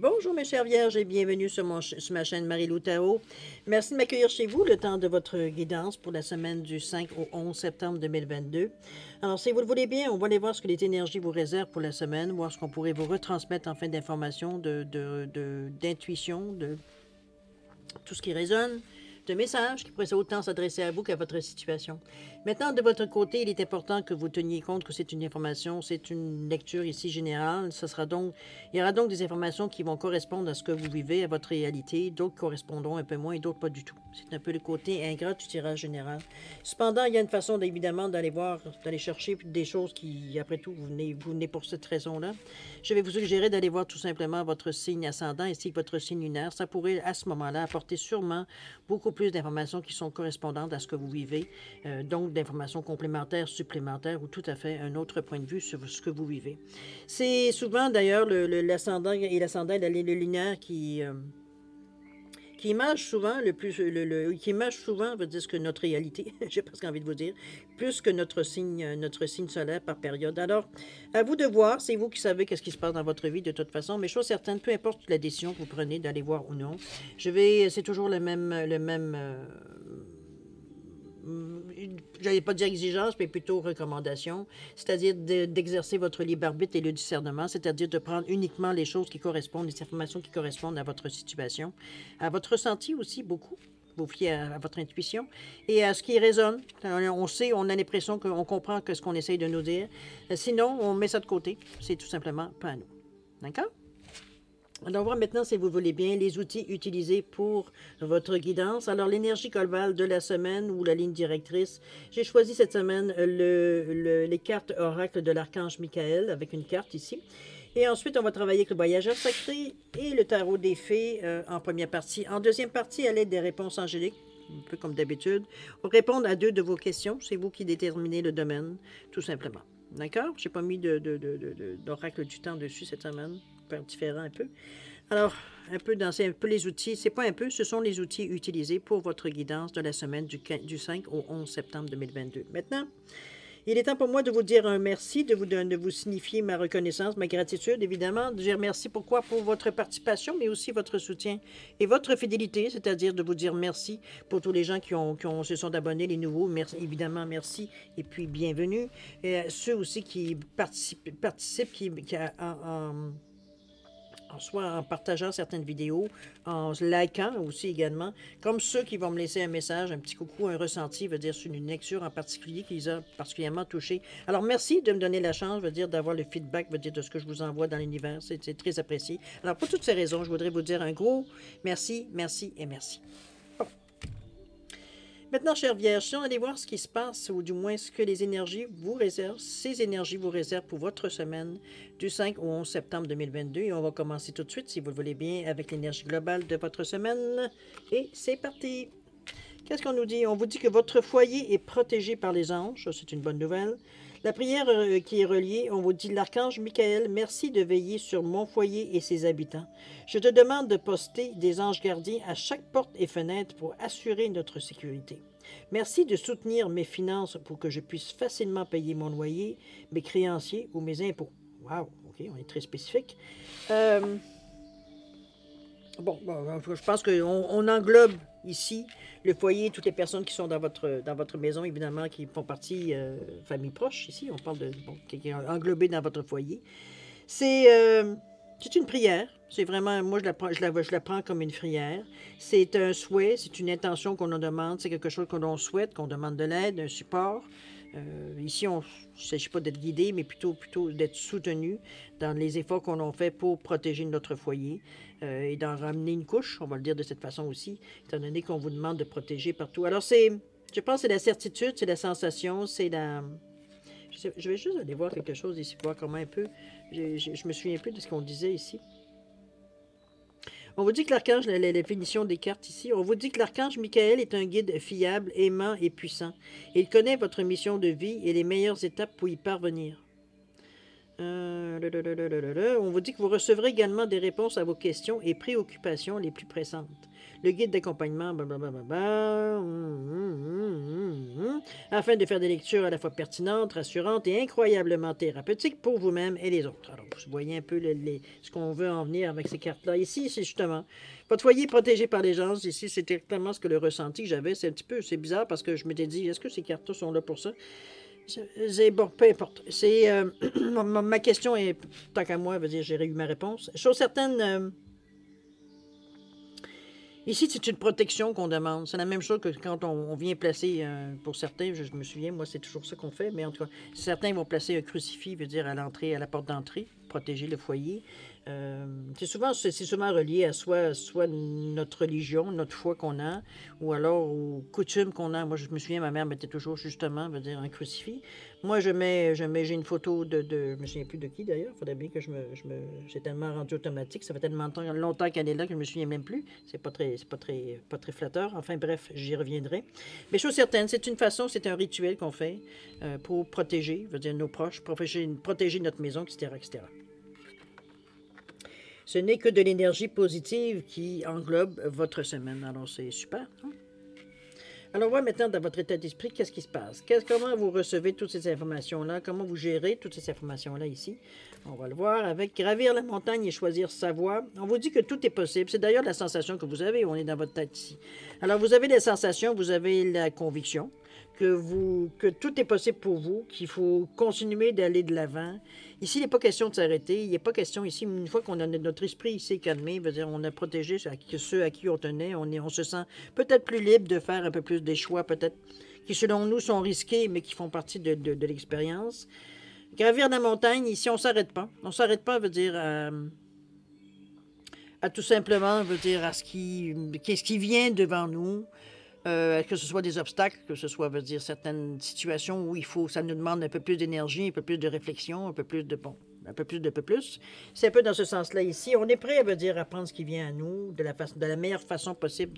Bonjour mes chères vierges et bienvenue sur ma chaîne Marie-Lou Tarot. Merci de m'accueillir chez vous le temps de votre guidance pour la semaine du 5 au 11 septembre 2022. Alors si vous le voulez bien, on va aller voir ce que les énergies vous réservent pour la semaine, voir ce qu'on pourrait vous retransmettre en fin d'informations, d'intuition, de tout ce qui résonne, de messages qui pourraient autant s'adresser à vous qu'à votre situation. Maintenant, de votre côté, il est important que vous teniez compte que c'est une information, c'est une lecture ici générale. Il y aura donc des informations qui vont correspondre à ce que vous vivez, à votre réalité. D'autres correspondront un peu moins et d'autres pas du tout. C'est un peu le côté ingrat du tirage général. Cependant, il y a une façon, évidemment, d'aller chercher des choses qui, après tout, vous venez pour cette raison-là. Je vais vous suggérer d'aller voir tout simplement votre signe ascendant ainsi que votre signe lunaire. Ça pourrait, à ce moment-là, apporter sûrement beaucoup plus d'informations qui sont correspondantes à ce que vous vivez, donc d'informations complémentaires, supplémentaires ou tout à fait un autre point de vue sur ce que vous vivez. C'est souvent d'ailleurs l'ascendant et le lunaire qui image souvent qui image souvent veut dire ce que notre réalité, j'ai presque envie de vous dire, plus que notre signe solaire par période. Alors, à vous de voir, c'est vous qui savez qu'est-ce qui se passe dans votre vie de toute façon, mais chose certaine, peu importe la décision que vous prenez d'aller voir ou non, c'est toujours j'allais pas dire exigence, mais plutôt recommandation, c'est-à-dire d'exercer votre libre arbitre et le discernement, c'est-à-dire de prendre uniquement les choses qui correspondent, les informations qui correspondent à votre situation, à votre ressenti aussi beaucoup, vous fiez à votre intuition, et à ce qui résonne. On sait, on a l'impression qu'on comprend ce qu'on essaye de nous dire. Sinon, on met ça de côté. C'est tout simplement pas à nous. D'accord? Alors, on va voir maintenant, si vous voulez bien, les outils utilisés pour votre guidance. Alors, l'énergie globale de la semaine ou la ligne directrice. J'ai choisi cette semaine les cartes oracle de l'archange Michael avec une carte ici. Et ensuite, on va travailler avec le voyageur sacré et le tarot des fées en première partie. En deuxième partie, à l'aide des réponses angéliques, un peu comme d'habitude, on va répondre à 2 de vos questions. C'est vous qui déterminez le domaine, tout simplement. D'accord? Je n'ai pas mis d'oracle du temps dessus cette semaine. Différent un peu. Alors, c'est un peu les outils, c'est pas un peu, ce sont les outils utilisés pour votre guidance de la semaine du 5 au 11 septembre 2022. Maintenant, il est temps pour moi de vous dire un merci, de vous signifier ma reconnaissance, ma gratitude, évidemment, de dire merci pourquoi pour votre participation, mais aussi votre soutien et votre fidélité, c'est-à-dire de vous dire merci pour tous les gens qui se sont abonnés, les nouveaux, merci, évidemment, merci, et puis bienvenue. Et ceux aussi qui participent soit en partageant certaines vidéos, en likant aussi également, comme ceux qui vont me laisser un message, un petit coucou, un ressenti, veut dire sur une lecture en particulier qui les a particulièrement touchés. Alors merci de me donner la chance, veut dire d'avoir le feedback, veut dire de ce que je vous envoie dans l'univers, c'est très apprécié. Alors pour toutes ces raisons, je voudrais vous dire un gros merci, merci et merci. Maintenant, chère Vierge, si on allait voir ce qui se passe, ou du moins ce que les énergies vous réservent, ces énergies vous réservent pour votre semaine du 5 au 11 septembre 2022. Et on va commencer tout de suite, si vous le voulez bien, avec l'énergie globale de votre semaine. Et c'est parti! Qu'est-ce qu'on nous dit? On vous dit que votre foyer est protégé par les anges. C'est une bonne nouvelle. La prière qui est reliée, on vous dit, l'archange Michael, merci de veiller sur mon foyer et ses habitants. Je te demande de poster des anges gardiens à chaque porte et fenêtre pour assurer notre sécurité. Merci de soutenir mes finances pour que je puisse facilement payer mon loyer, mes créanciers ou mes impôts. Wow, ok, on est très spécifique. Je pense qu'on englobe ici le foyer, toutes les personnes qui sont dans votre maison, évidemment, qui font partie famille proche. Ici, on parle qui est englobé dans votre foyer. C'est une prière. C'est vraiment, moi, je la prends comme une prière. C'est un souhait, c'est une intention qu'on nous demande, c'est quelque chose que l'on souhaite, qu'on demande de l'aide, un support. Ici, il ne s'agit pas d'être guidé, mais plutôt d'être soutenu dans les efforts qu'on a fait pour protéger notre foyer et d'en ramener une couche, on va le dire de cette façon aussi, étant donné qu'on vous demande de protéger partout. Alors, je pense que c'est la certitude, c'est la sensation, c'est la... Je vais juste aller voir quelque chose ici, voir comment un peu... Je me souviens un peu de ce qu'on disait ici. On vous dit que l'archange, la définition des cartes ici, on vous dit que l'archange Michael est un guide fiable, aimant et puissant. Il connaît votre mission de vie et les meilleures étapes pour y parvenir. On vous dit que vous recevrez également des réponses à vos questions et préoccupations les plus pressantes. Le guide d'accompagnement, afin de faire des lectures à la fois pertinentes, rassurantes et incroyablement thérapeutiques pour vous-même et les autres. Alors, vous voyez un peu ce qu'on veut en venir avec ces cartes-là. Ici, c'est justement votre foyer protégé par les gens. Ici, c'est exactement ce que le ressenti que j'avais. C'est un petit peu, c'est bizarre parce que je m'étais dit, est-ce que ces cartes-là sont là pour ça? C'est bon, peu importe. C'est ma question est, tant qu'à moi, veut dire, j'ai eu ma réponse. Chose certaine, ici, c'est une protection qu'on demande. C'est la même chose que quand on vient placer, pour certains, je me souviens, moi, c'est toujours ça qu'on fait, mais en tout cas, certains vont placer un crucifix, veut dire, à l'entrée, à la porte d'entrée, protéger le foyer. C'est souvent relié à soit notre religion, notre foi qu'on a, ou alors aux coutumes qu'on a. Moi, je me souviens, ma mère mettait toujours, justement, veut dire, un crucifix. Moi, j'ai une photo je me souviens plus de qui, d'ailleurs. Il faudrait bien que j'ai tellement rendu automatique. Ça fait tellement longtemps qu'elle est là que je me souviens même plus. C'est pas très flatteur. Enfin, bref, j'y reviendrai. Mais chose certaine, c'est c'est un rituel qu'on fait pour protéger, veut dire, nos proches, protéger notre maison, etc., etc. Ce n'est que de l'énergie positive qui englobe votre semaine. Alors, c'est super. Hein? Alors, on voit maintenant dans votre état d'esprit, qu'est-ce qui se passe? Comment vous recevez toutes ces informations-là? Comment vous gérez toutes ces informations-là ici? On va le voir avec gravir la montagne et choisir sa voie. On vous dit que tout est possible. C'est d'ailleurs la sensation que vous avez. On est dans votre tête ici. Alors, vous avez la sensation, vous avez la conviction que tout est possible pour vous, qu'il faut continuer d'aller de l'avant. Ici, il n'est pas question de s'arrêter. Il n'est pas question ici, une fois qu'on a notre esprit ici calmé, veut dire on a protégé ceux à qui on tenait, on se sent peut-être plus libre de faire un peu plus des choix, peut-être qui selon nous sont risqués, mais qui font partie de l'expérience. Gravir la montagne, ici, on ne s'arrête pas. On ne s'arrête pas, veut dire à tout simplement, veut dire à qu'est-ce qui vient devant nous. Que ce soit des obstacles, que ce soit, veut dire, certaines situations où ça nous demande un peu plus d'énergie, un peu plus de réflexion, un peu plus. C'est un peu dans ce sens-là ici. On est prêt, veut dire, à prendre ce qui vient à nous de la meilleure façon possible,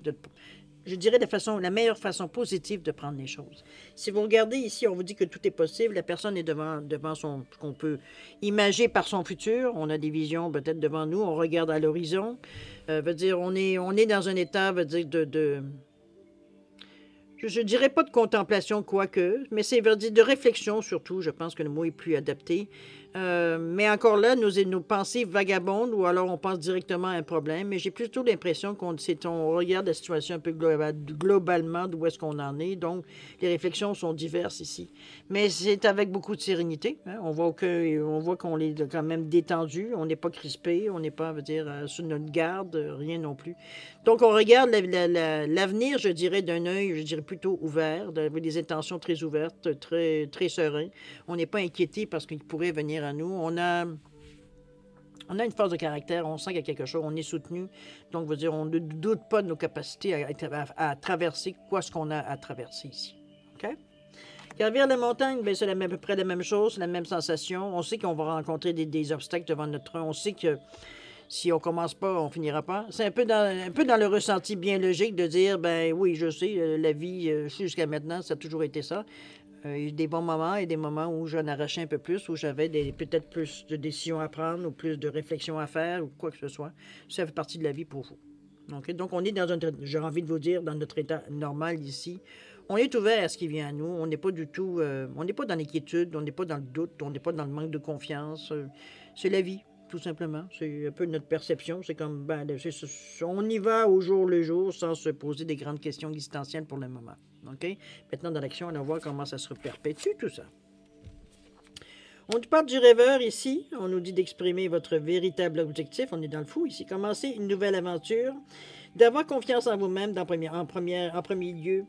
je dirais la meilleure façon positive de prendre les choses. Si vous regardez ici, on vous dit que tout est possible, la personne est devant ce qu'on peut imaginer par son futur, on a des visions peut-être devant nous, on regarde à l'horizon, veut dire, on est dans un état, veut dire, je ne dirais pas de contemplation, quoique, mais c'est de réflexion surtout. Je pense que le mot est plus adapté. Mais encore là, nos pensées vagabondent ou alors on pense directement à un problème. Mais j'ai plutôt l'impression qu'on regarde la situation un peu globalement d'où est-ce qu'on en est. Donc, les réflexions sont diverses ici. Mais c'est avec beaucoup de sérénité. Hein. On voit qu'on est quand même détendu. On n'est pas crispé. On n'est pas, veut dire, sous notre garde. Rien non plus. Donc, on regarde l'avenir, je dirais, d'un œil, je dirais plutôt ouvert, avec des intentions très ouvertes, très, très serein. On n'est pas inquiété parce qu'il pourrait venir à nous. On a une force de caractère, on sent qu'il y a quelque chose, on est soutenu. Donc, veut dire, on ne doute pas de nos capacités à traverser ce qu'on a à traverser ici. OK? Gravir la montagne, bien, c'est à peu près la même chose, la même sensation. On sait qu'on va rencontrer des obstacles devant notre train. On sait que si on commence pas, on finira pas. C'est un peu dans le ressenti bien logique de dire, ben oui, je sais, la vie, jusqu'à maintenant, ça a toujours été ça. Il y a eu des bons moments et des moments où j'en arrachais un peu plus, où j'avais peut-être plus de décisions à prendre ou plus de réflexions à faire ou quoi que ce soit. Ça fait partie de la vie pour vous. Okay? Donc, on est j'ai envie de vous dire, dans notre état normal ici. On est ouvert à ce qui vient à nous. On n'est pas du tout, on n'est pas dans l'inquiétude, on n'est pas dans le doute, on n'est pas dans le manque de confiance. C'est la vie. Tout simplement. C'est un peu notre perception. C'est comme, on y va au jour le jour sans se poser des grandes questions existentielles pour le moment. OK? Maintenant, dans l'action, on va voir comment ça se perpétue, tout ça. On nous parle du rêveur ici. On nous dit d'exprimer votre véritable objectif. On est dans le fou ici. Commencer une nouvelle aventure. D'avoir confiance en vous-même en premier lieu.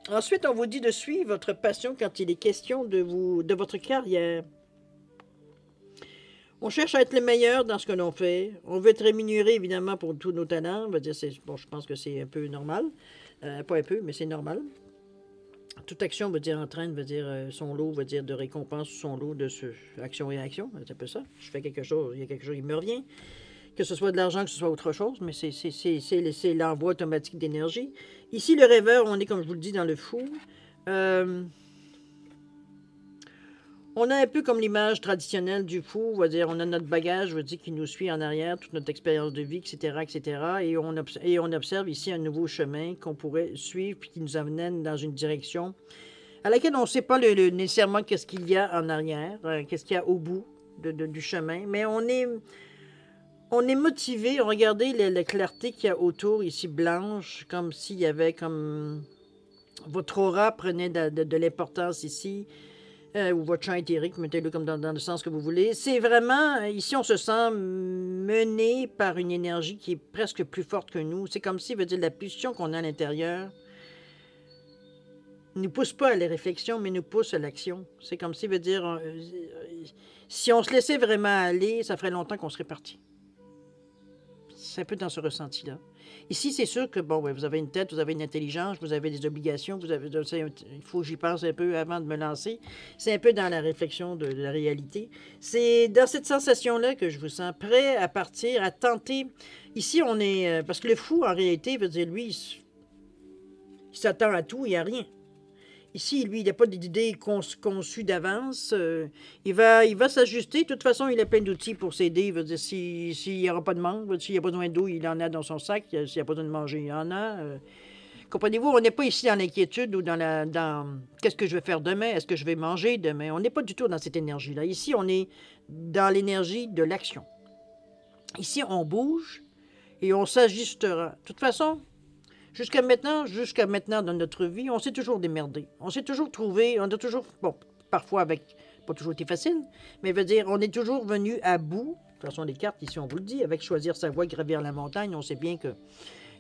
Ensuite, on vous dit de suivre votre passion quand il est question de votre carrière. On cherche à être le meilleur dans ce que l'on fait. On veut être rémunéré, évidemment, pour tous nos talents. Je pense que c'est un peu normal. Pas un peu, mais c'est normal. Toute action veut dire entraîne, veut dire son lot, veut dire de récompense, son lot de action et réaction. C'est un peu ça. Je fais quelque chose, il y a quelque chose qui me revient. Que ce soit de l'argent, que ce soit autre chose, mais c'est l'envoi automatique d'énergie. Ici, le rêveur, on est, comme je vous le dis, dans le fou. On a un peu comme l'image traditionnelle du fou, on va dire, on a notre bagage, je veux dire, qui nous suit en arrière, toute notre expérience de vie, etc., etc., et on observe ici un nouveau chemin qu'on pourrait suivre, puis qui nous amène dans une direction à laquelle on ne sait pas nécessairement qu'est-ce qu'il y a en arrière, qu'est-ce qu'il y a au bout du chemin, mais on est motivé, regardez la clarté qu'il y a autour, ici blanche, comme s'il y avait comme... Votre aura prenait de l'importance ici, ou votre champ éthérique, mettez-le comme dans le sens que vous voulez. C'est vraiment, ici on se sent mené par une énergie qui est presque plus forte que nous. C'est comme si, veut dire, la pulsion qu'on a à l'intérieur ne nous pousse pas à la réflexion, mais nous pousse à l'action. C'est comme si, veut dire, si on se laissait vraiment aller, ça ferait longtemps qu'on serait parti. C'est un peu dans ce ressenti-là. Ici, c'est sûr que, bon, ouais, vous avez une tête, vous avez une intelligence, vous avez des obligations, il faut que j'y pense un peu avant de me lancer. C'est un peu dans la réflexion de la réalité. C'est dans cette sensation-là que je vous sens prêt à partir, à tenter. Ici, on est... parce que le fou, en réalité, veut dire, lui, il s'attend à tout et à rien. Ici, lui, il n'a pas d'idée conçue d'avance. Il va s'ajuster. De toute façon, il a plein d'outils pour s'aider. Il veut dire, s'il n'y aura pas de manque, s'il n'y a pas besoin d'eau, il en a dans son sac. S'il n'y a pas besoin de manger, il en a. Comprenez-vous, on n'est pas ici dans l'inquiétude ou dans qu'est-ce que je vais faire demain? Est-ce que je vais manger demain? On n'est pas du tout dans cette énergie-là. Ici, on est dans l'énergie de l'action. Ici, on bouge et on s'ajustera. De toute façon, jusqu'à maintenant, dans notre vie, on s'est toujours démerdé. On s'est toujours trouvé, on a toujours, bon, parfois avec, pas toujours été facile, mais veut dire, on est toujours venu à bout. De toute façon, les cartes, ici, on vous le dit, avec choisir sa voie, gravir la montagne, on sait bien que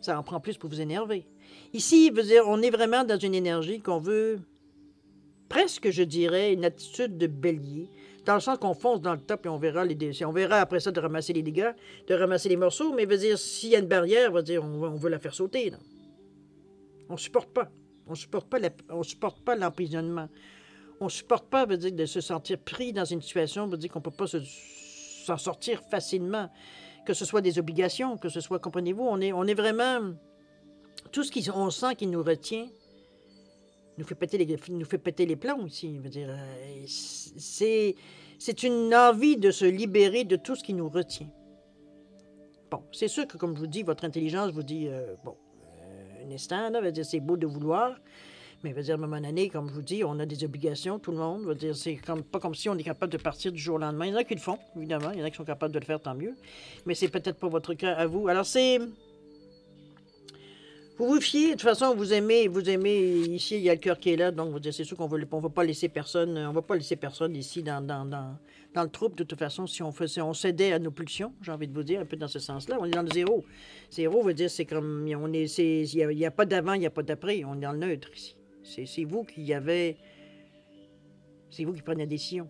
ça en prend plus pour vous énerver. Ici, veut dire, on est vraiment dans une énergie qu'on veut, presque, je dirais, une attitude de bélier, dans le sens qu'on fonce dans le top et on verra après ça de ramasser les dégâts, de ramasser les morceaux, mais veut dire, s'il y a une barrière, veut dire, on veut la faire sauter, là. On ne supporte pas. On ne supporte pas l'emprisonnement. On ne supporte pas, veut dire, de se sentir pris dans une situation, veut dire qu'on ne peut pas s'en sortir facilement. Que ce soit des obligations, que ce soit, comprenez-vous, on est vraiment... Tout ce qu'on sent qui nous retient nous fait péter les plombs ici. Veut dire, c'est une envie de se libérer de tout ce qui nous retient. Bon, c'est sûr que, comme je vous dis, votre intelligence vous dit, bon, un instant, là, veut dire, c'est beau de vouloir, mais veut dire, à un moment donné, comme je vous dis, on a des obligations, tout le monde, veut dire, c'est pas comme si on est capable de partir du jour au lendemain. Il y en a qui le font, évidemment, il y en a qui sont capables de le faire, tant mieux, mais c'est peut-être pas votre cas à vous. Alors, vous vous fiez, de toute façon, vous aimez, ici, il y a le cœur qui est là, donc vous dire, c'est sûr qu'on ne va pas laisser personne, ici dans le trouble, de toute façon, si on cédait à nos pulsions, j'ai envie de vous dire, un peu dans ce sens-là, on est dans le zéro. Zéro veut dire, c'est comme, il n'y a pas d'avant, il n'y a pas d'après, on est dans le neutre ici. C'est vous qui prenez la décision.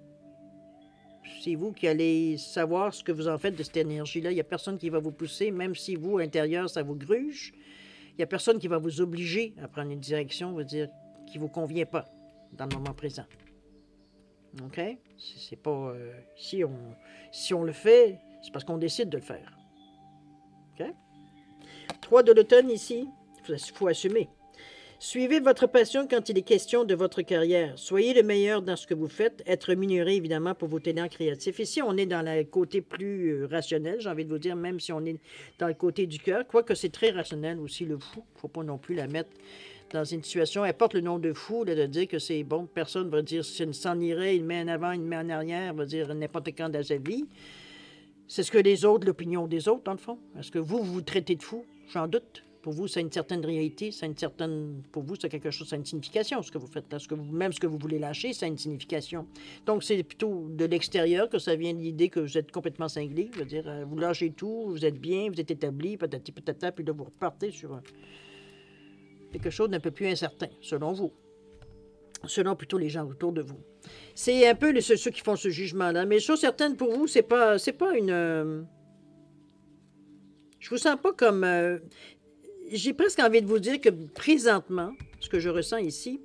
C'est vous qui allez savoir ce que vous en faites de cette énergie-là. Il n'y a personne qui va vous pousser, même si vous, à l'intérieur, ça vous gruge. Il n'y a personne qui va vous obliger à prendre une direction, veut dire, qui ne vous convient pas dans le moment présent. OK? C'est pas... si on le fait, c'est parce qu'on décide de le faire. OK? 3 de l'automne ici, il faut assumer. Suivez votre passion quand il est question de votre carrière. Soyez le meilleur dans ce que vous faites. Être rémunéré, évidemment, pour vos talents créatifs. Ici, on est dans le côté plus rationnel, j'ai envie de vous dire, même si on est dans le côté du cœur. Quoique c'est très rationnel aussi, le fou. Il ne faut pas non plus la mettre dans une situation, importe le nom de fou, là, de dire que c'est bon. Personne va dire, si s'en irait, il met en avant, il met en arrière, va dire n'importe quand dans sa vie. C'est ce que les autres, l'opinion des autres, dans le fond. Est-ce que vous traitez de fou? J'en doute. Pour vous, c'est une certaine réalité, pour vous, c'est quelque chose, ça a une signification, ce que vous faites là. Même ce que vous voulez lâcher, ça a une signification. Donc, c'est plutôt de l'extérieur que ça vient de l'idée que vous êtes complètement cinglé. Je veux dire, vous lâchez tout, vous êtes bien, vous êtes établi, patati patata, puis là, vous repartez sur quelque chose d'un peu plus incertain, selon vous. Selon plutôt les gens autour de vous. C'est un peu ceux qui font ce jugement-là. Mais chose certaine, pour vous, c'est pas une... je vous sens pas comme... j'ai presque envie de vous dire que présentement, ce que je ressens ici,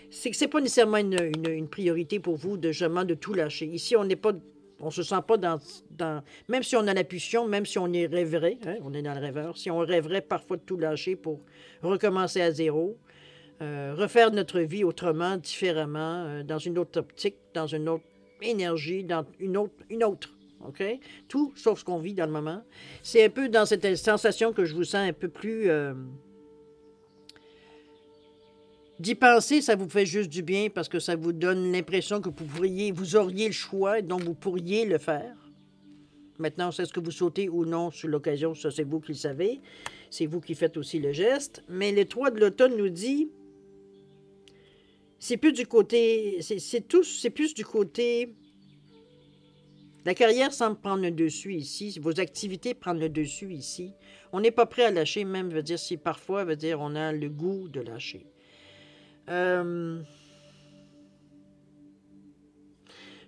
c'est que ce n'est pas nécessairement une priorité pour vous de tout lâcher. Ici, on ne se sent pas dans... Même si on a la pulsion, même si on y rêverait, hein, on est dans le rêveur, si on rêverait parfois de tout lâcher pour recommencer à zéro, refaire notre vie autrement, différemment, dans une autre optique, dans une autre énergie dans une autre. OK? Tout sauf ce qu'on vit dans le moment. C'est un peu dans cette sensation que je vous sens un peu plus... d'y penser, ça vous fait juste du bien parce que ça vous donne l'impression que vous auriez le choix, donc vous pourriez le faire. Maintenant, c'est ce que vous sautez ou non sur l'occasion, ça c'est vous qui le savez. C'est vous qui faites aussi le geste. Mais le 3 de l'automne nous dit, c'est plus du côté, c'est plus du côté, la carrière semble prendre le dessus ici, vos activités prennent le dessus ici. On n'est pas prêt à lâcher, même, veut dire, si parfois, veut dire, on a le goût de lâcher.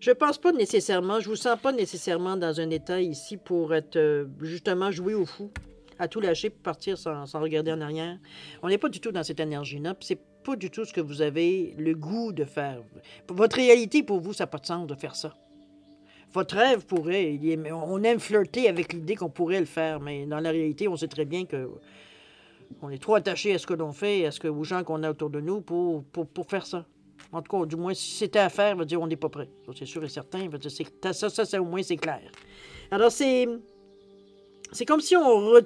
Je pense pas nécessairement, je vous sens pas nécessairement dans un état ici pour être justement jouer au fou, à tout lâcher pour partir sans regarder en arrière. On n'est pas du tout dans cette énergie-là, puis c'est pas du tout ce que vous avez le goût de faire. Votre réalité, pour vous, ça n'a pas de sens de faire ça. Votre rêve pourrait, on aime flirter avec l'idée qu'on pourrait le faire, mais dans la réalité, on sait très bien que on est trop attaché à ce que l'on fait, aux gens qu'on a autour de nous pour faire ça. En tout cas, du moins, si c'était à faire, veut dire on n'est pas prêt. C'est sûr et certain. Veut dire, ça, au moins, c'est clair. Alors, c'est comme si on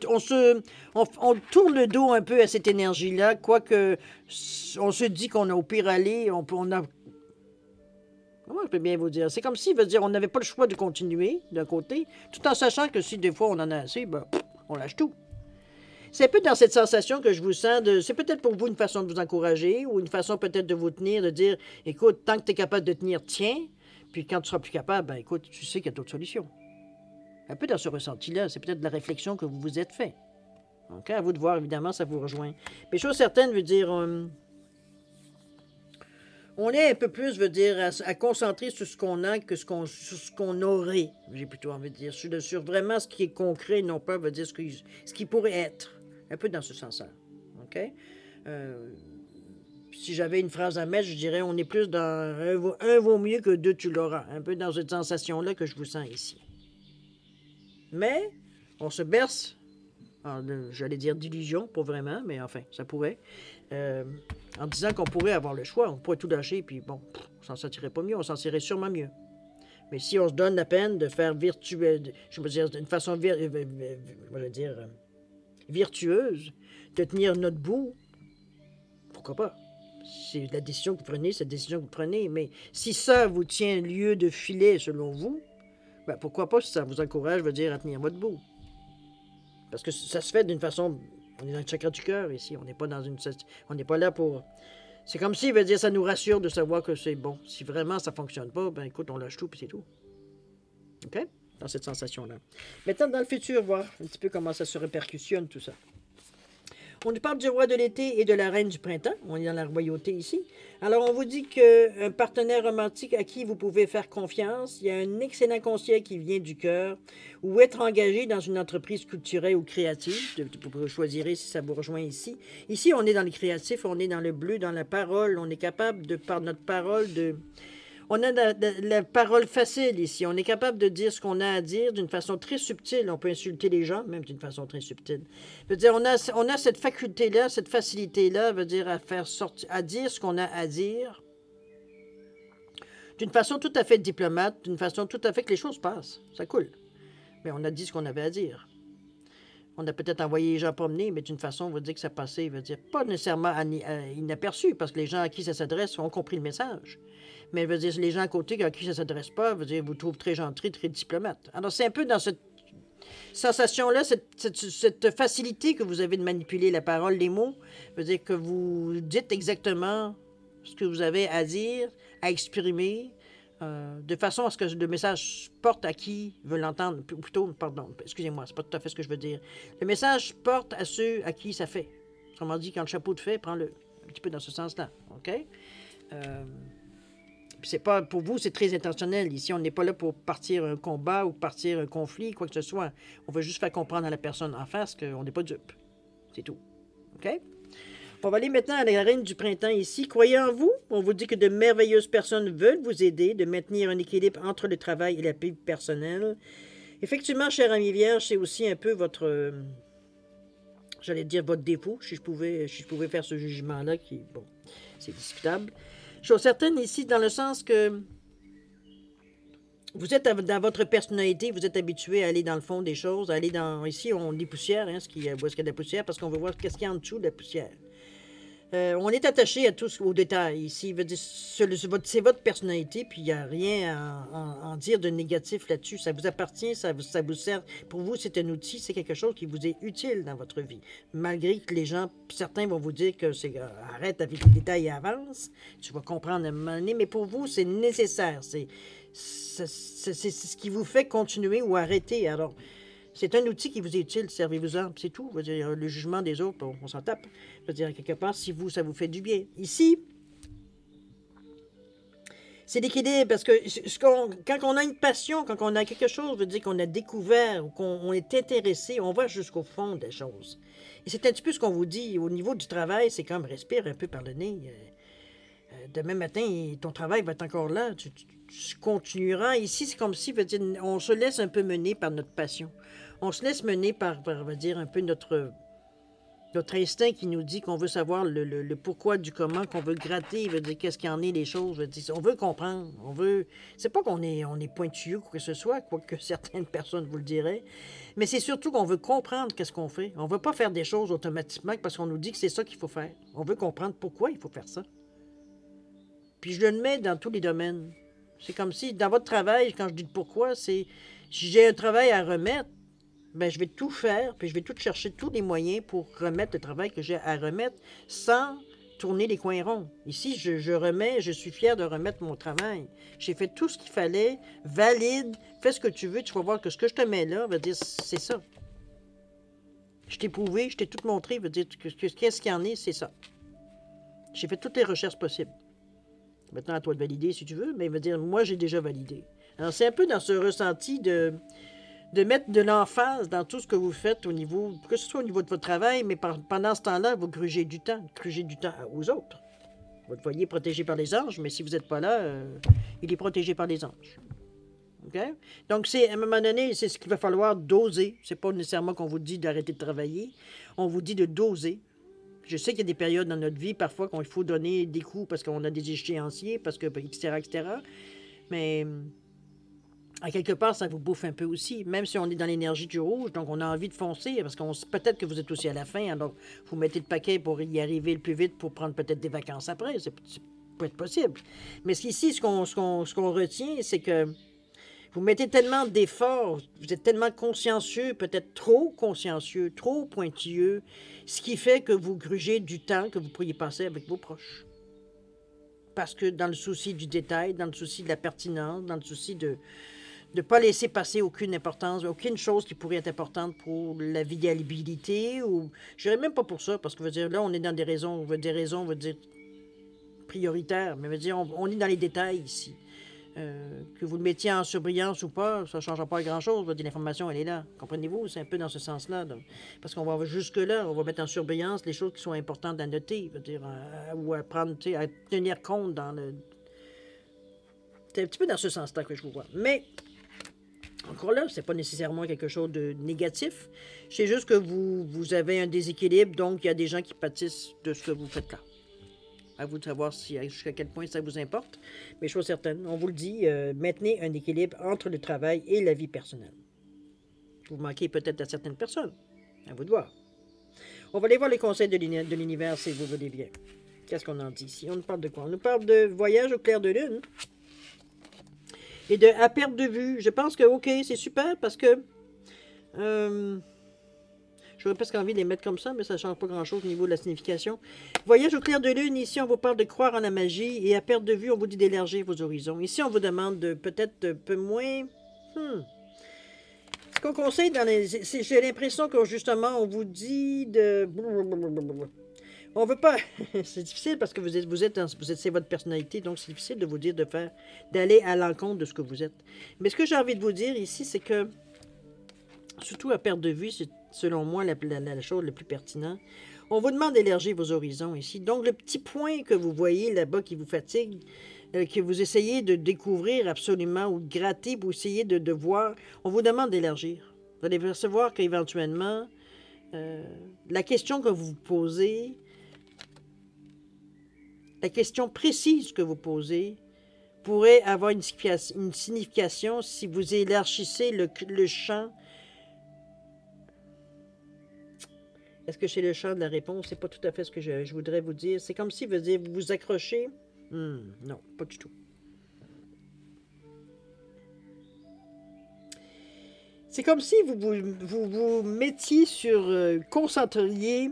tourne le dos un peu à cette énergie-là, quoique on se dit qu'on a au pire aller, on a... Comment je peux bien vous dire? C'est comme si, veut dire, on n'avait pas le choix de continuer, d'un côté, tout en sachant que si des fois on en a assez, ben, on lâche tout. C'est un peu dans cette sensation que je vous sens. C'est peut-être pour vous une façon de vous encourager ou une façon peut-être de vous tenir, de dire, écoute, tant que tu es capable de tenir, tiens. Puis quand tu seras plus capable, ben écoute, tu sais qu'il y a d'autres solutions. Un peu dans ce ressenti-là, c'est peut-être de la réflexion que vous vous êtes fait. Donc, à vous de voir, évidemment, ça vous rejoint. Mais chose certaine veut dire, on est un peu plus, veut dire, à concentrer sur ce qu'on a que sur ce qu'on aurait, j'ai plutôt envie de dire, sur vraiment ce qui est concret, non pas, veut dire, ce qui pourrait être. Un peu dans ce sens-là. OK? Si j'avais une phrase à mettre, je dirais on est plus dans un vaut mieux que deux, tu l'auras. Un peu dans cette sensation-là que je vous sens ici. Mais on se berce, j'allais dire d'illusion, pas vraiment, mais enfin, ça pourrait, en disant qu'on pourrait avoir le choix, on pourrait tout lâcher, puis bon, on s'en sentirait pas mieux, on s'en sentirait sûrement mieux. Mais si on se donne la peine de faire je veux dire, d'une façon, virtueuse, de tenir notre bout, pourquoi pas? C'est la décision que vous prenez, c'est la décision que vous prenez. Mais si ça vous tient lieu de filet selon vous, ben pourquoi pas si ça vous encourage, veut dire, à tenir votre bout? Parce que ça se fait d'une façon... On est dans le chakra du cœur ici. On n'est pas dans on n'est pas là pour... C'est comme si, veut dire, ça nous rassure de savoir que c'est bon. Si vraiment ça fonctionne pas, ben écoute, on lâche tout puis c'est tout. OK? Dans cette sensation-là. Maintenant, dans le futur, voir un petit peu comment ça se répercussionne, tout ça. On nous parle du roi de l'été et de la reine du printemps. On est dans la royauté ici. Alors, on vous dit qu'un partenaire romantique à qui vous pouvez faire confiance, il y a un excellent conseil qui vient du cœur, ou être engagé dans une entreprise culturelle ou créative. Vous choisirez si ça vous rejoint ici. Ici, on est dans le créatif, on est dans le bleu, dans la parole. On est capable, par notre parole, de... On a la parole facile ici. On est capable de dire ce qu'on a à dire d'une façon très subtile. On peut insulter les gens, même d'une façon très subtile. Veut dire, on a cette faculté-là, cette facilité-là, veut dire, à dire ce qu'on a à dire d'une façon tout à fait diplomate, d'une façon tout à fait que les choses passent. Ça coule. Mais on a dit ce qu'on avait à dire. On a peut-être envoyé les gens promener, mais d'une façon, on va dire que ça passait, veut dire, pas nécessairement inaperçu, parce que les gens à qui ça s'adresse ont compris le message. Mais veut dire, les gens à côté à qui ça ne s'adresse pas, veut dire, vous trouvent très gentil, très diplomate. Alors, c'est un peu dans cette sensation-là, cette facilité que vous avez de manipuler la parole, les mots, veut dire que vous dites exactement ce que vous avez à dire, à exprimer, de façon à ce que le message porte à qui veut l'entendre. Plutôt, pardon, excusez-moi, c'est pas tout à fait ce que je veux dire. Le message porte à ceux à qui ça fait. Autrement dit, quand le chapeau te fait, prends-le. Un petit peu dans ce sens-là, OK? C'est pas, pour vous, c'est très intentionnel. Ici, on n'est pas là pour partir un combat ou partir un conflit, quoi que ce soit. On veut juste faire comprendre à la personne en face qu'on n'est pas dupe. C'est tout. OK? On va aller maintenant à la reine du printemps ici. Croyez en vous. On vous dit que de merveilleuses personnes veulent vous aider de maintenir un équilibre entre le travail et la vie personnelle. Effectivement, cher ami vierge, c'est aussi un peu votre... j'allais dire votre défaut, si je pouvais faire ce jugement-là, qui, bon, c'est discutable. Chose certaine ici, dans le sens que Vous êtes dans votre personnalité, vous êtes habitué à aller dans le fond des choses, à aller dans... Ici, on dit poussière, hein, où est-ce qu'il y a de la poussière, parce qu'on veut voir qu'est-ce qu'il y a en dessous de la poussière. On est attaché à tout aux détails ici. C'est votre personnalité, puis il n'y a rien à en dire de négatif là-dessus. Ça vous appartient, ça vous sert. Pour vous, c'est un outil, c'est quelque chose qui vous est utile dans votre vie. Malgré que les gens, certains vont vous dire que c'est arrête avec les détails et avance, tu vas comprendre à un moment donné, mais pour vous, c'est nécessaire. C'est ce qui vous fait continuer ou arrêter. Alors, c'est un outil qui vous est utile, servez-vous-en, c'est tout. Je veux dire, le jugement des autres, on s'en tape. Je veux dire, quelque part, si vous, ça vous fait du bien. Ici, c'est l'équilibre, parce que quand on a une passion, quand on a quelque chose, veut dire qu'on a découvert ou qu'on est intéressé, on va jusqu'au fond des choses. Et c'est un petit peu ce qu'on vous dit. Au niveau du travail, c'est comme respire un peu par le nez. Demain matin, ton travail va être encore là. Tu continueras. Ici, c'est comme si, veut dire, on se laisse un peu mener par notre passion. On se laisse mener par veut dire, un peu notre instinct qui nous dit qu'on veut savoir le pourquoi du comment, qu'on veut gratter, veut dire qu'est-ce qu'il y en est, les choses. Veut dire, on veut comprendre. On veut. C'est pas qu'on est pointilleux ou quoi que ce soit, quoique certaines personnes vous le diraient. Mais c'est surtout qu'on veut comprendre qu'est-ce qu'on fait. On veut pas faire des choses automatiquement parce qu'on nous dit que c'est ça qu'il faut faire. On veut comprendre pourquoi il faut faire ça. Puis je le mets dans tous les domaines. C'est comme si, dans votre travail, quand je dis pourquoi, c'est si j'ai un travail à remettre, ben je vais tout faire, puis je vais tout chercher tous les moyens pour remettre le travail que j'ai à remettre sans tourner les coins ronds. Ici, je remets, je suis fier de remettre mon travail. J'ai fait tout ce qu'il fallait, valide, fais ce que tu veux, tu vas voir que ce que je te mets là, veut dire, c'est ça. Je t'ai prouvé, je t'ai tout montré, veut dire, qu'est-ce qu'il y en est, c'est ça. J'ai fait toutes les recherches possibles. Maintenant, à toi de valider si tu veux, mais veut dire, moi, j'ai déjà validé. Alors, c'est un peu dans ce ressenti de mettre de l'emphase dans tout ce que vous faites au niveau, que ce soit au niveau de votre travail, mais pendant ce temps-là, vous grugez du temps aux autres. Vous le voyez protégé par les anges, mais si vous n'êtes pas là, il est protégé par les anges. OK? Donc, à un moment donné, c'est ce qu'il va falloir doser. C'est pas nécessairement qu'on vous dit d'arrêter de travailler. On vous dit de doser. Je sais qu'il y a des périodes dans notre vie, parfois, qu'il faut donner des coups parce qu'on a des échéanciers, parce que, etc., etc. Mais, à quelque part, ça vous bouffe un peu aussi, même si on est dans l'énergie du rouge, donc on a envie de foncer, parce qu'on peut-être que vous êtes aussi à la fin, alors vous mettez le paquet pour y arriver le plus vite, pour prendre peut-être des vacances après, ça peut être possible. Mais ici, ce qu'on retient, c'est que vous mettez tellement d'efforts, vous êtes tellement consciencieux, peut-être trop consciencieux, trop pointilleux, ce qui fait que vous grugez du temps que vous pourriez passer avec vos proches. Parce que dans le souci du détail, dans le souci de la pertinence, dans le souci de ne pas laisser passer aucune importance, aucune chose qui pourrait être importante pour la viabilité, ou je dirais même pas pour ça, parce que veut dire, là, on est dans des raisons, veut dire prioritaires, mais veut dire, on est dans les détails ici. Que vous le mettiez en surbrillance ou pas, ça ne changera pas grand-chose. L'information, elle est là. Comprenez-vous? C'est un peu dans ce sens-là. Parce qu'on va jusque-là, on va mettre en surbrillance les choses qui sont importantes à noter, ou à prendre, à tenir compte dans le... C'est un petit peu dans ce sens-là que je vous vois. Mais, encore là, c'est pas nécessairement quelque chose de négatif. C'est juste que vous avez un déséquilibre, donc il y a des gens qui pâtissent de ce que vous faites là. À vous de savoir jusqu'à quel point ça vous importe. Mais chose certaine, on vous le dit, maintenez un équilibre entre le travail et la vie personnelle. Vous manquez peut-être à certaines personnes. À vous de voir. On va aller voir les conseils de l'univers si vous voulez bien. Qu'est-ce qu'on en dit ici? On nous parle de quoi? On nous parle de voyage au clair de lune. Et à perte de vue. Je pense que, OK, c'est super parce que... J'aurais presque envie de les mettre comme ça, mais ça ne change pas grand-chose au niveau de la signification. Voyage au clair de lune, ici, on vous parle de croire en la magie, et à perte de vue, on vous dit d'élargir vos horizons. Ici, on vous demande de peut-être un peu moins... Ce qu'on conseille dans les... J'ai l'impression que, justement, on vous dit de... On veut pas... C'est difficile parce que c'est votre personnalité, donc c'est difficile de vous dire d'aller à l'encontre de ce que vous êtes. Mais ce que j'ai envie de vous dire ici, c'est que, surtout à perte de vue, c'est selon moi, la chose la plus pertinente. On vous demande d'élargir vos horizons ici. Donc, le petit point que vous voyez là-bas qui vous fatigue, que vous essayez de découvrir absolument ou de gratter pour essayer de voir, on vous demande d'élargir. Vous allez percevoir qu'éventuellement, la question que vous vous posez, la question précise que vous posez, pourrait avoir une signification si vous élargissez le champ. Est-ce que c'est le champ de la réponse? C'est pas tout à fait ce que je voudrais vous dire. C'est comme si vous vous accrochez. Non, pas du tout. C'est comme si vous mettiez concentriez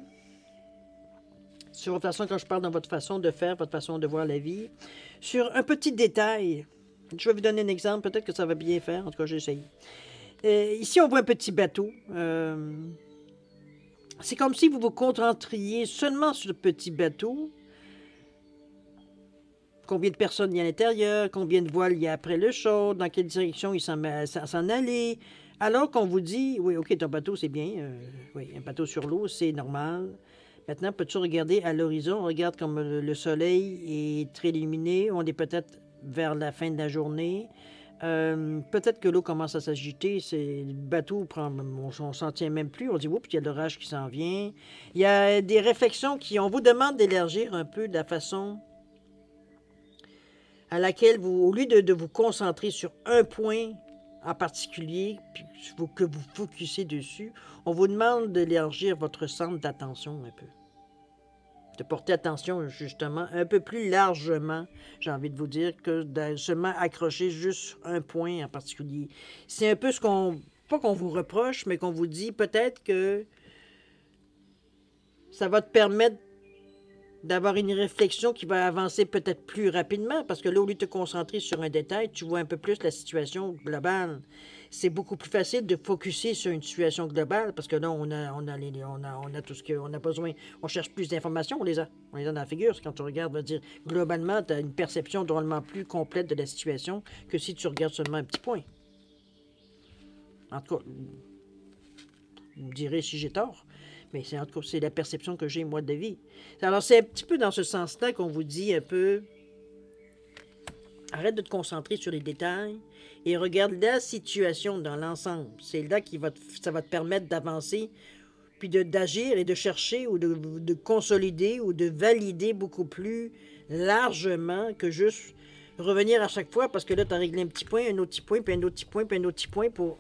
sur votre façon, quand je parle dans votre façon de faire, votre façon de voir la vie, sur un petit détail. Je vais vous donner un exemple, peut-être que ça va bien faire, en tout cas j'essaye. Ici, on voit un petit bateau. C'est comme si vous vous concentriez seulement sur le petit bateau. Combien de personnes il y a à l'intérieur, combien de voiles il y a après le chaud, dans quelle direction il s'en aller. Alors qu'on vous dit, oui, OK, ton bateau, c'est bien. Oui, un bateau sur l'eau, c'est normal. Maintenant, peux-tu regarder à l'horizon? On regarde comme le soleil est très illuminé. On est peut-être vers la fin de la journée. Peut-être que l'eau commence à s'agiter. Le bateau prend, on s'en tient même plus. On dit, oups, il y a l'orage qui s'en vient. Il y a des réflexions on vous demande d'élargir un peu de la façon à laquelle au lieu de vous concentrer sur un point en particulier, puis que vous focussez dessus, on vous demande d'élargir votre centre d'attention un peu. De porter attention, justement, un peu plus largement, j'ai envie de vous dire, que de seulement accrocher juste un point en particulier. C'est un peu pas qu'on vous reproche, mais qu'on vous dit peut-être que ça va te permettre d'avoir une réflexion qui va avancer peut-être plus rapidement, parce que là, au lieu de te concentrer sur un détail, tu vois un peu plus la situation globale. C'est beaucoup plus facile de focusser sur une situation globale, parce que là, on a tout ce qu'on a besoin. On cherche plus d'informations, on les a dans la figure. Quand tu regardes, on va dire, globalement, tu as une perception drôlement plus complète de la situation que si tu regardes seulement un petit point. En tout cas, vous me direz si j'ai tort. Mais en tout cas, c'est la perception que j'ai, moi, de la vie. Alors, c'est un petit peu dans ce sens-là qu'on vous dit un peu, arrête de te concentrer sur les détails et regarde la situation dans l'ensemble. C'est là ça va te permettre d'avancer, puis d'agir et de chercher ou de consolider ou de valider beaucoup plus largement que juste revenir à chaque fois parce que là, tu as réglé un petit point, un autre petit point, puis un autre petit point, puis un autre petit point pour...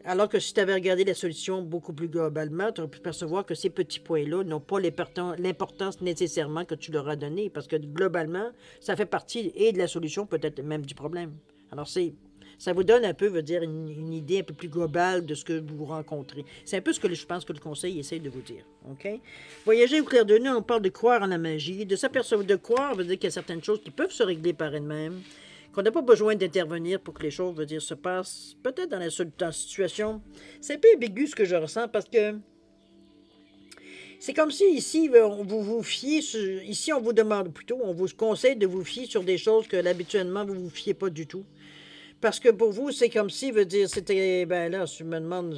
Alors que si tu avais regardé la solution beaucoup plus globalement, tu aurais pu percevoir que ces petits points-là n'ont pas l'importance nécessairement que tu leur as donnée, parce que globalement, ça fait partie et de la solution, peut-être même du problème. Alors, ça vous donne un peu, veut dire, une idée un peu plus globale de ce que vous rencontrez. C'est un peu ce que je pense que le conseil essaie de vous dire. OK? Voyager au clair de lune, on parle de croire en la magie, de s'apercevoir de croire, veut dire qu'il y a certaines choses qui peuvent se régler par elles-mêmes, qu'on n'a pas besoin d'intervenir pour que les choses, veut dire, se passent peut-être dans la situation. C'est un peu ambigu ce que je ressens parce que c'est comme si ici, vous fiez, ici on vous demande plutôt, on vous conseille de vous fier sur des choses que habituellement vous ne vous fiez pas du tout. Parce que pour vous, c'est comme si, veut dire, c'était, ben là, si je me demande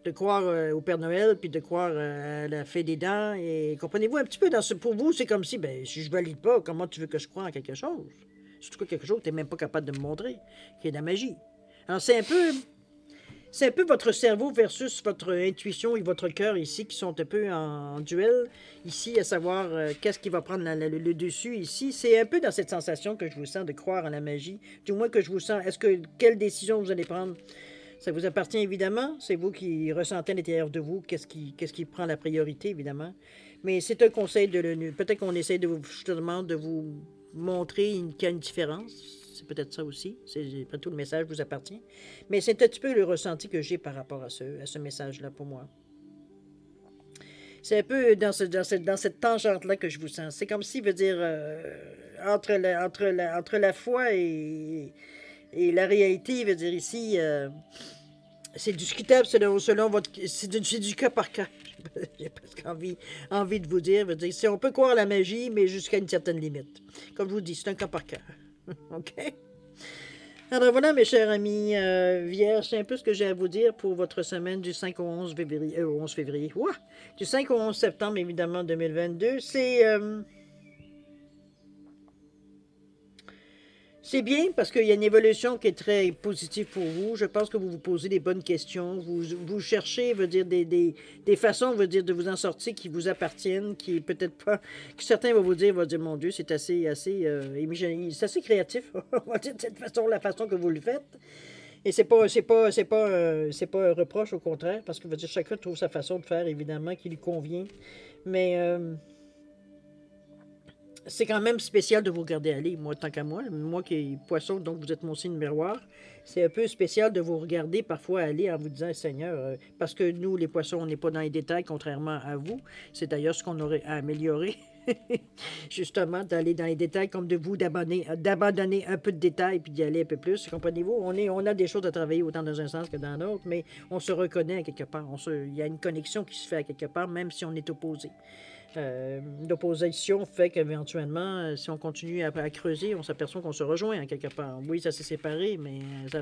de croire au Père Noël, puis de croire à la Fée des Dents, et comprenez-vous un petit peu, pour vous, c'est comme si, ben, si je valide pas, comment tu veux que je croie en quelque chose? Surtout quelque chose que tu n'es même pas capable de me montrer, qui est de la magie. Alors, c'est un peu votre cerveau versus votre intuition et votre cœur ici qui sont un peu en duel. Ici, à savoir qu'est-ce qui va prendre le dessus ici. C'est un peu dans cette sensation que je vous sens de croire en la magie. Du moins que je vous sens. Quelle décision vous allez prendre? Ça vous appartient évidemment. C'est vous qui ressentez à l'intérieur de vous qu'est-ce qui prend la priorité, évidemment. Mais c'est un conseil de l'ONU. Peut-être qu'on essaie justement de vous montrer qu'il y a une différence. C'est peut-être ça aussi. Après tout, le message vous appartient. Mais c'est un petit peu le ressenti que j'ai par rapport à ce message-là pour moi. C'est un peu dans cette tangente-là que je vous sens. C'est comme si, veut dire, entre la foi et la réalité, veut dire ici, c'est discutable selon votre... C'est du cas par cas. J'ai presque envie de vous dire. Veut dire, si on peut croire à la magie, mais jusqu'à une certaine limite. Comme je vous dis, c'est un cas par cas. OK? Alors voilà, mes chers amis vierges, c'est un peu ce que j'ai à vous dire pour votre semaine du 5 au 11 février. 11 février. Ouah! Du 5 au 11 septembre, évidemment, 2022. C'est C'est bien parce qu'il y a une évolution qui est très positive pour vous. Je pense que vous vous posez des bonnes questions. Vous cherchez, veut dire, des façons, veut dire, de vous en sortir qui vous appartiennent, qui est peut-être pas... Que certains vont vous dire, mon Dieu, c'est c'est assez créatif, on va dire de cette façon, la façon que vous le faites. Et c'est pas un reproche, au contraire, parce que, veut dire, chacun trouve sa façon de faire, évidemment, qui lui convient. Mais... c'est quand même spécial de vous regarder aller, moi, tant qu'à moi qui est poisson, donc vous êtes mon signe miroir, c'est un peu spécial de vous regarder parfois aller en vous disant, Seigneur, parce que nous, les poissons, on n'est pas dans les détails, contrairement à vous. C'est d'ailleurs ce qu'on aurait à améliorer, justement, d'aller dans les détails, comme de vous, d'abandonner un peu de détails, puis d'y aller un peu plus, comprenez-vous? On a des choses à travailler autant dans un sens que dans l'autre, mais on se reconnaît à quelque part. Il y a une connexion qui se fait à quelque part, même si on est opposé. L'opposition fait qu'éventuellement, si on continue à creuser, on s'aperçoit qu'on se rejoint en quelque part. Oui, ça s'est séparé, mais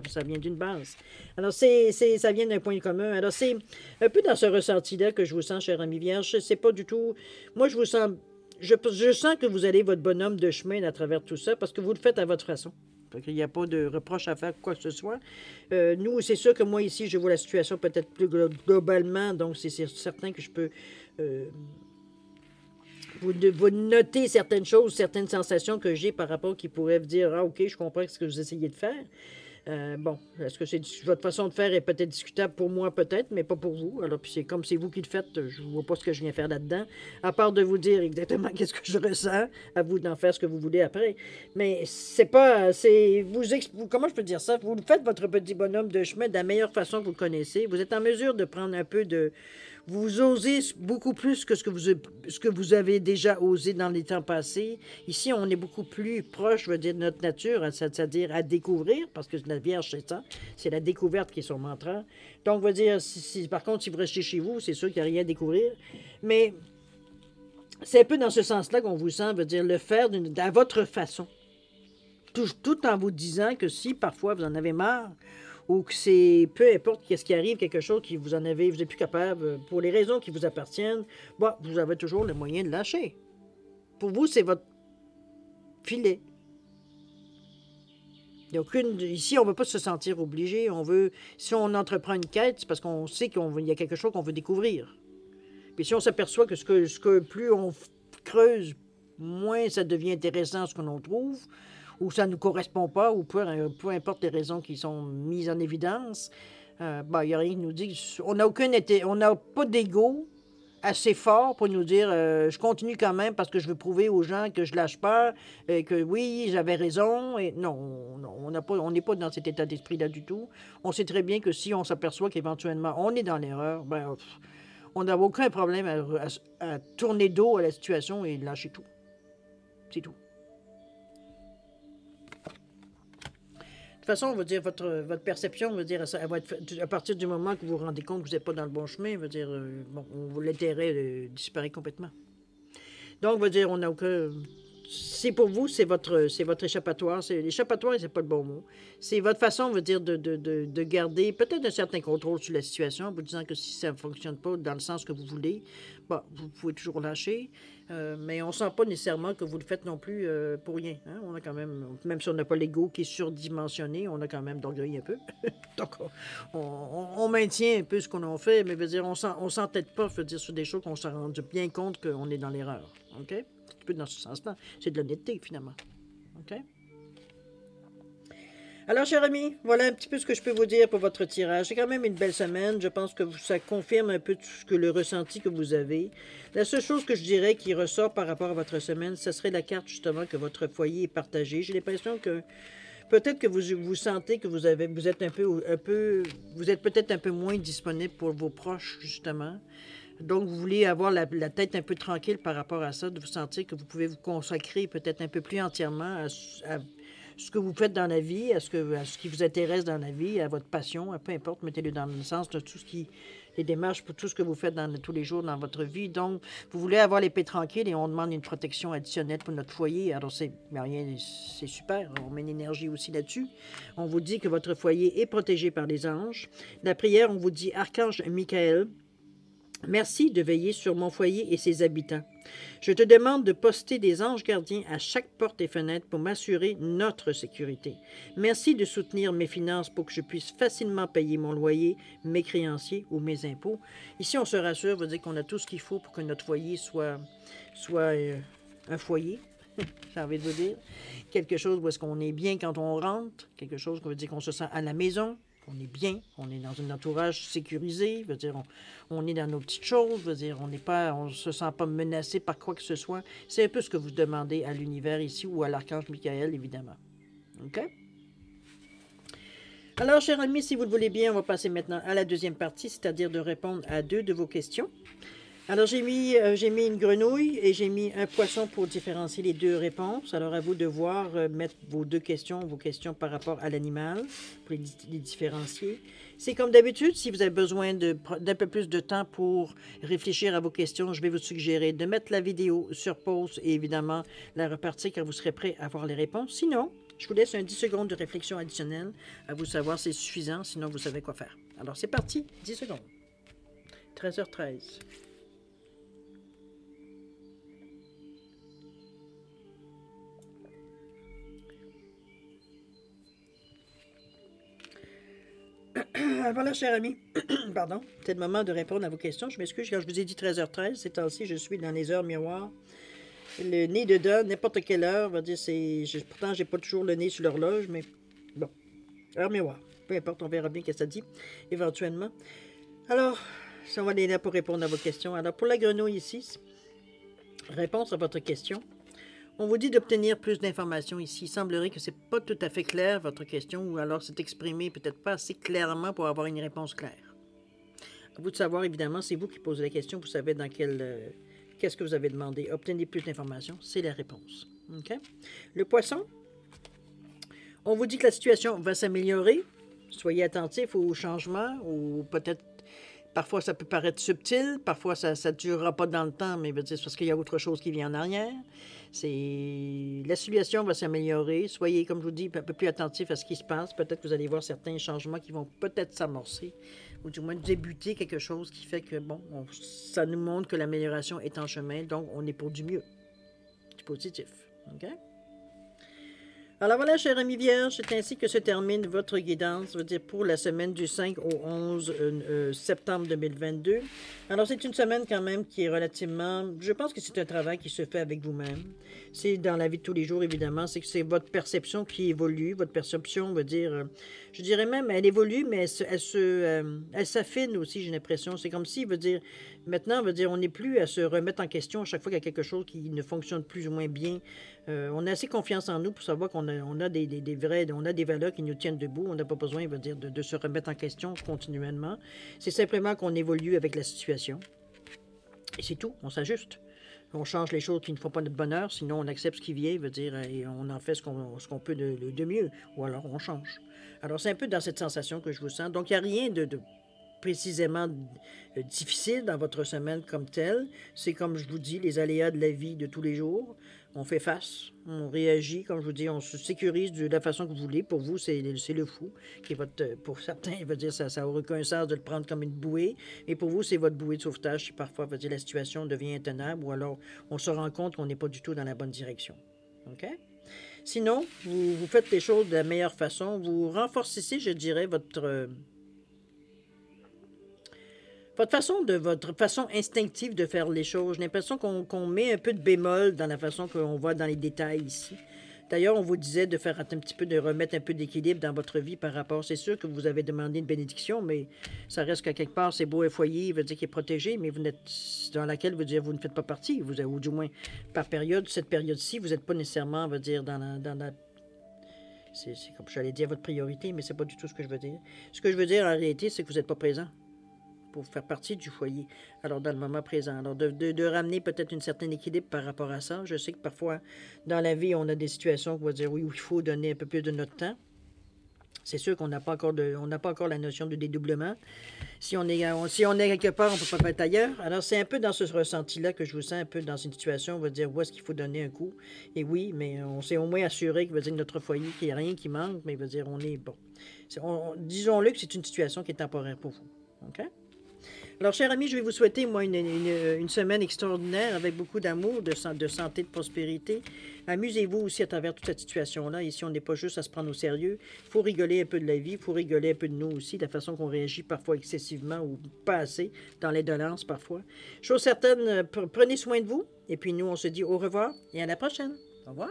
ça vient d'une base. Alors, ça vient d'un point commun. Alors, c'est un peu dans ce ressenti-là que je vous sens, cher ami Vierge. C'est pas du tout... Moi, je vous sens... Je sens que vous allez votre bonhomme de chemin à travers tout ça parce que vous le faites à votre façon. Il n'y a pas de reproche à faire quoi que ce soit. Nous, c'est sûr que moi, ici, je vois la situation peut-être plus globalement, donc c'est certain que je peux... vous notez certaines choses, certaines sensations que j'ai par rapport qui pourraient vous dire, ah, OK, je comprends ce que vous essayez de faire. Bon, est-ce que votre façon de faire est peut-être discutable pour moi, peut-être, mais pas pour vous. Alors, puis c'est comme c'est vous qui le faites, je ne vois pas ce que je viens faire là-dedans, à part de vous dire exactement qu'est-ce que je ressens, à vous d'en faire ce que vous voulez après. Mais c'est pas, comment je peux dire ça? Vous faites votre petit bonhomme de chemin de la meilleure façon que vous le connaissez. Vous êtes en mesure de prendre un peu de... Vous osez beaucoup plus que ce que vous avez déjà osé dans les temps passés. Ici, on est beaucoup plus proche, je veux dire, de notre nature, c'est-à-dire à découvrir, parce que la Vierge, c'est ça. C'est la découverte qui est son mantra. Donc, je veux dire, par contre, si vous restez chez vous, c'est sûr qu'il n'y a rien à découvrir. Mais c'est un peu dans ce sens-là qu'on vous sent, veut dire, le faire à votre façon. Tout en vous disant que si parfois vous en avez marre, ou que c'est, peu importe qu'est-ce qui arrive, quelque chose qui vous êtes plus capable, pour les raisons qui vous appartiennent, bon, vous avez toujours le moyen de lâcher. Pour vous, c'est votre filet. Ici, on ne veut pas se sentir obligé. Si on entreprend une quête, c'est parce qu'on sait qu'il y a quelque chose qu'on veut découvrir. Puis si on s'aperçoit que plus on creuse, moins ça devient intéressant ce que l'on trouve, ou ça ne nous correspond pas, ou peu importe les raisons qui sont mises en évidence, il n'y a rien qui nous dit. On n'a pas d'ego assez fort pour nous dire je continue quand même parce que je veux prouver aux gens que je lâche pas, et que oui, j'avais raison. Et non, on n'est pas dans cet état d'esprit-là du tout. On sait très bien que si on s'aperçoit qu'éventuellement on est dans l'erreur, on n'a aucun problème à tourner dos à la situation et lâcher tout. C'est tout. De toute façon, on va dire, votre perception, on va dire, elle va être à partir du moment que vous vous rendez compte que vous n'êtes pas dans le bon chemin, on va dire, l'intérêt disparaît complètement. Donc, on va dire, on n'a aucun... C'est pour vous, c'est votre échappatoire. L'échappatoire, c'est pas le bon mot. C'est votre façon, on va dire, de garder peut-être un certain contrôle sur la situation, en vous disant que si ça ne fonctionne pas dans le sens que vous voulez, vous pouvez toujours lâcher. Mais on ne sent pas nécessairement que vous le faites non plus pour rien. Hein? On a quand même si on n'a pas l'ego qui est surdimensionné, on a quand même d'orgueil un peu. Donc, on maintient un peu ce qu'on a fait, mais veut dire, on s'entête pas, veut dire, sur des choses qu'on s'en rend bien compte qu'on est dans l'erreur. OK? Un peu dans ce sens-là. C'est de l'honnêteté, finalement. OK? Alors, cher ami, voilà un petit peu ce que je peux vous dire pour votre tirage. C'est quand même une belle semaine. Je pense que ça confirme un peu tout ce que le ressenti que vous avez. La seule chose que je dirais qui ressort par rapport à votre semaine, ce serait la carte, justement, que votre foyer est partagé. J'ai l'impression que peut-être que vous sentez que vous êtes peut-être un peu moins disponible pour vos proches, justement. Donc, vous voulez avoir la tête un peu tranquille par rapport à ça, de vous sentir que vous pouvez vous consacrer peut-être un peu plus entièrement à ce que vous faites dans la vie, à ce qui vous intéresse dans la vie, à votre passion, peu importe, mettez-le dans le sens de tout ce qui... les démarches pour tout ce que vous faites tous les jours dans votre vie. Donc, vous voulez avoir l'épée tranquille et on demande une protection additionnelle pour notre foyer. Alors, c'est super. On met une énergie aussi là-dessus. On vous dit que votre foyer est protégé par les anges. La prière, on vous dit Archange Michael, Merci de veiller sur mon foyer et ses habitants. Je te demande de poster des anges gardiens à chaque porte et fenêtre pour m'assurer notre sécurité. Merci de soutenir mes finances pour que je puisse facilement payer mon loyer, mes créanciers ou mes impôts. Ici, on se rassure, veut dire qu'on a tout ce qu'il faut pour que notre foyer soit un foyer, j'ai envie de vous dire. Quelque chose où est-ce qu'on est bien quand on rentre, quelque chose qui veut dire qu'on se sent à la maison, qu'on est bien, on est dans un entourage sécurisé, veut dire on est dans nos petites choses, veut dire on ne se sent pas menacé par quoi que ce soit. C'est un peu ce que vous demandez à l'univers ici ou à l'archange Michael, évidemment. OK? Alors, chers amis, si vous le voulez bien, on va passer maintenant à la deuxième partie, c'est-à-dire de répondre à 2 de vos questions. Alors, j'ai mis une grenouille et j'ai mis un poisson pour différencier les 2 réponses. Alors, à vous de voir, mettre vos questions par rapport à l'animal, pour les différencier. C'est comme d'habitude, si vous avez besoin d'un peu plus de temps pour réfléchir à vos questions, je vais vous suggérer de mettre la vidéo sur pause et évidemment la repartir quand vous serez prêt à voir les réponses. Sinon, je vous laisse un 10 secondes de réflexion additionnelle à vous savoir si c'est suffisant, sinon vous savez quoi faire. Alors, c'est parti, 10 secondes. 13h13. Voilà, cher ami. Pardon, c'est le moment de répondre à vos questions. Je m'excuse, quand je vous ai dit 13h13, ces temps-ci, je suis dans les heures miroirs. Le nez dedans, n'importe quelle heure, va dire, pourtant, j'ai pas toujours le nez sur l'horloge, mais bon, heure miroir. Peu importe, on verra bien ce que ça dit, éventuellement. Alors, on va aller là pour répondre à vos questions. Alors, pour la grenouille ici, réponse à votre question. On vous dit d'obtenir plus d'informations ici. Il semblerait que ce n'est pas tout à fait clair, votre question, ou alors c'est exprimé peut-être pas assez clairement pour avoir une réponse claire. À vous de savoir, évidemment, c'est vous qui posez la question, vous savez dans qu'est-ce que vous avez demandé. Obtenez plus d'informations, c'est la réponse. OK? Le poisson, on vous dit que la situation va s'améliorer. Soyez attentifs aux changements, ou peut-être, parfois ça peut paraître subtil, parfois ça ne durera pas dans le temps, mais c'est parce qu'il y a autre chose qui vient en arrière. La situation va s'améliorer. Soyez, comme je vous dis, un peu plus attentifs à ce qui se passe. Peut-être que vous allez voir certains changements qui vont peut-être s'amorcer, ou du moins débuter quelque chose qui fait que, bon, ça nous montre que l'amélioration est en chemin, donc on est pour du mieux. Du positif. OK? Alors voilà, chers amis vierges, c'est ainsi que se termine votre guidance, je veux dire, pour la semaine du 5 au 11 septembre 2022. Alors, c'est une semaine quand même qui est relativement... Je pense que c'est un travail qui se fait avec vous-même. C'est dans la vie de tous les jours, évidemment. C'est que c'est votre perception qui évolue. Votre perception, veut dire... je dirais même, elle évolue, mais elle s'affine aussi, j'ai l'impression. C'est comme si, veut dire... Maintenant, veut dire, on n'est plus à se remettre en question à chaque fois qu'il y a quelque chose qui ne fonctionne plus ou moins bien. On a assez confiance en nous pour savoir qu'on a des valeurs qui nous tiennent debout. On n'a pas besoin, veut dire, de se remettre en question continuellement. C'est simplement qu'on évolue avec la situation. Et c'est tout, on s'ajuste. On change les choses qui ne font pas notre bonheur, sinon on accepte ce qui vient, veut dire, et on en fait ce qu'on peut de mieux, ou alors on change. Alors c'est un peu dans cette sensation que je vous sens. Donc il n'y a rien de précisément difficile dans votre semaine comme telle. C'est comme je vous dis, les aléas de la vie de tous les jours. On fait face, on réagit, comme je vous dis, on se sécurise de la façon que vous voulez. Pour vous, c'est le fou, qui est votre, pour certains, il veut dire ça n'a aucun sens de le prendre comme une bouée. Et pour vous, c'est votre bouée de sauvetage si parfois, veut dire, la situation devient intenable ou alors on se rend compte qu'on n'est pas du tout dans la bonne direction. OK? Sinon, vous faites les choses de la meilleure façon. Vous renforcez, je dirais, votre façon instinctive de faire les choses. J'ai l'impression qu'on met un peu de bémol dans la façon qu'on voit dans les détails ici. D'ailleurs, on vous disait de faire un petit peu, de remettre un peu d'équilibre dans votre vie par rapport. C'est sûr que vous avez demandé une bénédiction, mais ça reste qu'à quelque part, c'est beau un foyer, veut dire qu'il est protégé, mais vous n'êtes dans laquelle vous ne faites pas partie. Ou du moins, par période, cette période-ci, vous n'êtes pas nécessairement, veut dire, dans la c'est comme j'allais dire votre priorité, mais c'est pas du tout ce que je veux dire. Ce que je veux dire en réalité, c'est que vous n'êtes pas présent pour faire partie du foyer, alors dans le moment présent. Alors de ramener peut-être un certain équilibre par rapport à ça. Je sais que parfois, dans la vie, on a des situations qu'on va dire, oui, où il faut donner un peu plus de notre temps. C'est sûr qu'on n'a pas encore la notion de dédoublement. Si on est quelque part, on ne peut pas être ailleurs. Alors, c'est un peu dans ce ressenti-là que je vous sens un peu dans une situation, on va dire, où est-ce qu'il faut donner un coup. Et oui, mais on s'est au moins assuré que, veut dire, notre foyer, qu'il n'y a rien qui manque, mais veut dire, on est bon. Disons-le que c'est une situation qui est temporaire pour vous. OK? Alors, chers amis, je vais vous souhaiter, moi, une semaine extraordinaire avec beaucoup d'amour, de santé, de prospérité. Amusez-vous aussi à travers toute cette situation-là. Ici, on n'est pas juste à se prendre au sérieux. Il faut rigoler un peu de la vie, il faut rigoler un peu de nous aussi, de la façon qu'on réagit parfois excessivement ou pas assez, dans l'indolence parfois. Chose certaine, prenez soin de vous. Et puis nous, on se dit au revoir et à la prochaine. Au revoir.